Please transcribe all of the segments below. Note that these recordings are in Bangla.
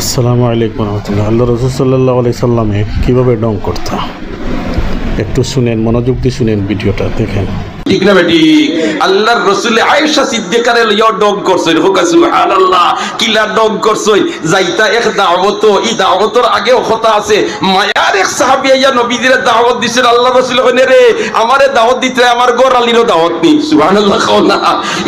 আসসালামু আলাইকুম রহমতুল্লাহ। আল্লাহ রাসূল সাল্লাল্লাহু আলাইহি সাল্লামে কীভাবে ডং করতা একটু শুনেন, মনোযোগ দিয়ে শুনেন, ভিডিওটা দেখেন। ঠিক না বেটি? আল্লাহর রাসূল আয়েশা সিদ্দিকারে লইয়া ডং করছই, হোকা সুবহানাল্লাহ। কিলা ডং করছই? যাইতা এক দাওয়াত, এই দাওয়াতের আগেও কথা আছে, মায়ার এক সাহাবী আইয়া নবীদের দাওয়াত দিছেন। আল্লাহর রাসূল কইনে রে আমারে দাওয়াত দিতে, আমার ঘর আলিরও দাওয়াত নি। সুবহানাল্লাহ কও না,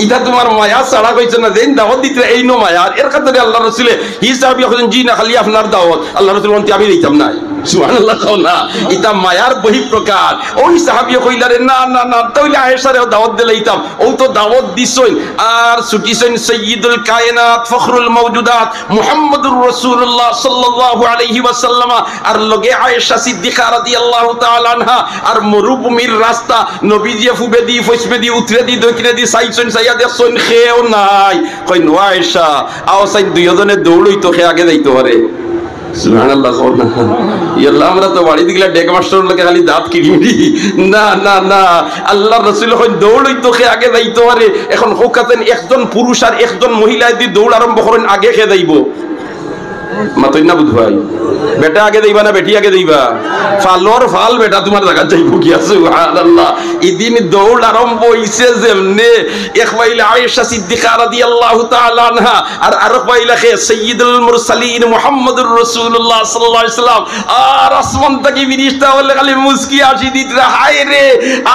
এটা তোমার মায়া ছাড়া কইছ না, দেন দাওয়াত দিতে এই নো মায়ার। এর কারণে আল্লাহর রাসূল হি সাহাবী কইছেন জি না, খালি আপনার দাওয়াত। আল্লাহর রাসূল বলেন আমি দিতাম না। সুবহানাল্লাহ কও না, এটা মায়ার বহিঃপ্রকাশ। ওই সাহাবী কইলা রে না না না, তাইলে আয়েশারে দাওয়াত দিলাইতাম। ও তো দাওয়াত দিছই আর ছুটিছেন সাইয়্যিদুল কায়নাত ফখরুল মাওজুদাত মুহাম্মদুর রাসূলুল্লাহ সাল্লাল্লাহু আলাইহি ওয়াসাল্লাম আর লগে আয়েশা সিদ্দিকা রাদিয়াল্লাহু তাআলা আনহা। আর মরুভূমির রাস্তা নবীজি ফুবেদি ফসবেদি উতরেদি দক্ষিণেদি সাইছন সাইয়া দেখছন, খেও নাই। কই নো আয়েশা আও সাইন দুইজনে দৌড়ই তো খে আগে যাইতে পারে। সুবহানাল্লাহ কও না, ইয়াল্লাহ আমরা তো বাড়ি দিগলা ডেক মাস্টার লোকে খালি দাঁত কিড়িমিড়ি। না না না, আল্লাহর রাসূল কই দৌড়ই তো খে আগে যাইতে পারে। এখন হোকাতেন একজন পুরুষ আর একজন মহিলা যদি দৌড় আরম্ভ করেন, আগে খে যাইব মাতই না বুঝ ভাই? বেটা আগে দেইবা না বেটি আগে দেইবা? ফালর ফাল বেটা তোমার জায়গা যাইব কি আছে? সুবহানাল্লাহ। ইদিন দৌড় আরম্ভ হইছে যেমনে এক মাইলা আয়েশা সিদ্দিকা রাদিয়াল্লাহু তাআলা আনহা আর আরেক মাইলা খে সাইয়্যিদুল মুরসালিন মুহাম্মদুর রাসূলুল্লাহ সাল্লাল্লাহু আলাইহি সাল্লাম। আর আসমান থেকে ফেরেশতা বলে খালি মুস্কি আসি দিতরা, হায় রে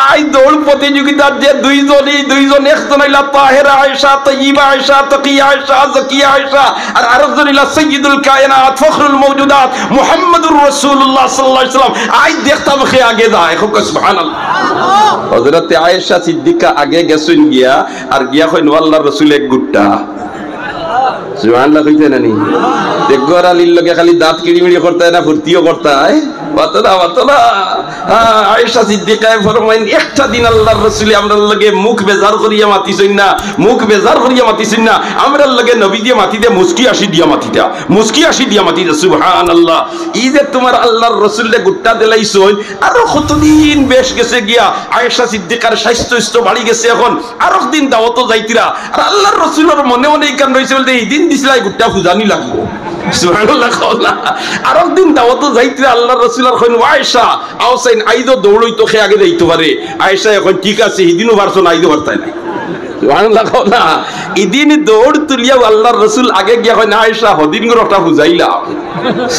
আই দৌড় প্রতিযোগিতার যে দুইজন একজন হইলা তাহেরা আয়েশা, তাইয়্যিবা আয়েশা, তাকিয়া আয়েশা, যাকিয়া আয়েশা, আর আরেকজন হইলা সাইয়্যিদুল কায়নাত ফখরুল মাওজুদাত মুহাম্মদুর রাসূলুল্লাহ সাল্লাল্লাহু আলাইহি সাল্লাম। আই দেখতাম খে আগে যায়। সুবহানাল্লাহ। হযরত আয়েশা সিদ্দিকা আগে গেছেন গিয়া আর গিয়া কইন আল্লাহর রাসূল এক গুট্টা। সুবহানাল্লাহ কইতে নানি দেখগর আলীর লগে খালি দাঁত কিড়িমিড়ি করতে না, ফুর্তিও করতে হয়। আয়েশা সিদ্দিকা ফরমাইন একটা দিন আল্লাহর রাসূল আমরার লগে মুখ বেজার করিয়া মাতিছেন না, মুখ বেজার করিয়া মাতিছেন না, আমরার লগে নবী দিয়ে মাতি দে মুস্কি আসি দিয়া মাতিতা, মুস্কি আসি দিয়া মাতিতা। সুবহানাল্লাহ। এই যে তোমার আল্লাহর রাসূলকে গুট্টা দিলাইছই, আরো কতদিন বেশ গেছে গিয়া আয়েশা সিদ্দিকার স্বাস্থ্য বাড়ি গেছে, এখন আরো দিন দাওয়াত যাইতিরা। আর আল্লাহর রাসূলের মনে মনে কান রইছে বলতে এই দিন দিছিলাই গুট্টা খুজানি লাগবো। সুবহানাল্লাহ। আর একদিন দাওয়াত যাইতে আল্লাহর রাসূল আর কইন আয়েশা আওসাইন আইদো দৌড়ই তো খে আগে যাইতে পারে। আয়েশা এখন ঠিক আছে, ইদিনও পারছো না, আইদো পারতাই না। সুবহানাল্লাহ না, ইদিন দৌড় তুলিয়া আল্লাহর রাসূল আগে গিয়া কইন আয়েশা হদিন গরটা বুঝাইলা।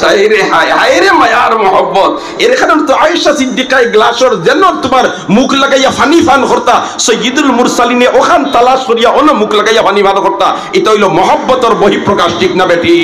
সাইরে হায় হায় রে মায়ার মহব্বত। এর কারণে তো আয়েশা সিদ্দিকা গ্লাসর যেন তোমার মুখ লাগাইয়া ফানি ফান করতা, সাইয়্যিদুল মুরসালিনে ওখান তালাশ করিয়া অন্য মুখ লাগাইয়া ফানি ফান করতা। এটা হইল মহব্বতের বহিঃপ্রকাশ, ঠিক না বেটি?